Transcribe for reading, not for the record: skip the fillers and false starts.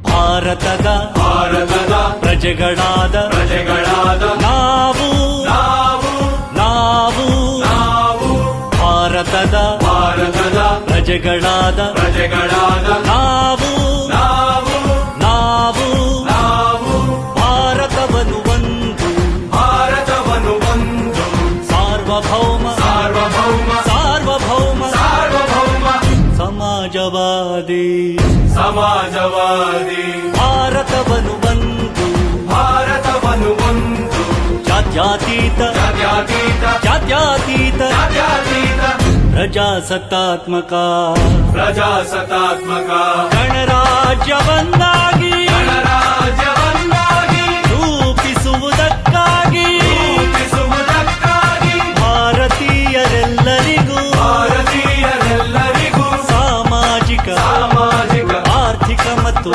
ಭಾರತದ ಪ್ರಜೆಗಳಾದ ನಾವು ಭಾರತದ ಪ್ರಜೆಗಳಾದ ನಾವು ಭಾರತವನ್ನು ಒಂದು ಸಾರ್ವಭೌಮ ಸಮಾಜವಾದಿ ಭಾರತವನ್ನು ಒಂದು ಜಾತ್ಯತೀತ ಪ್ರಜಾಸತ್ತಾತ್ಮಕ ಗಣರಾಜ್ಯವನ್ನಾಗಿ ರೂಪಿಸುವುದಕ್ಕಾಗಿ ಭಾರತೀಯರೆಲ್ಲರಿಗೂ ಸಾಮಾಜಿಕ ಆರ್ಥಿಕ ಮತ್ತು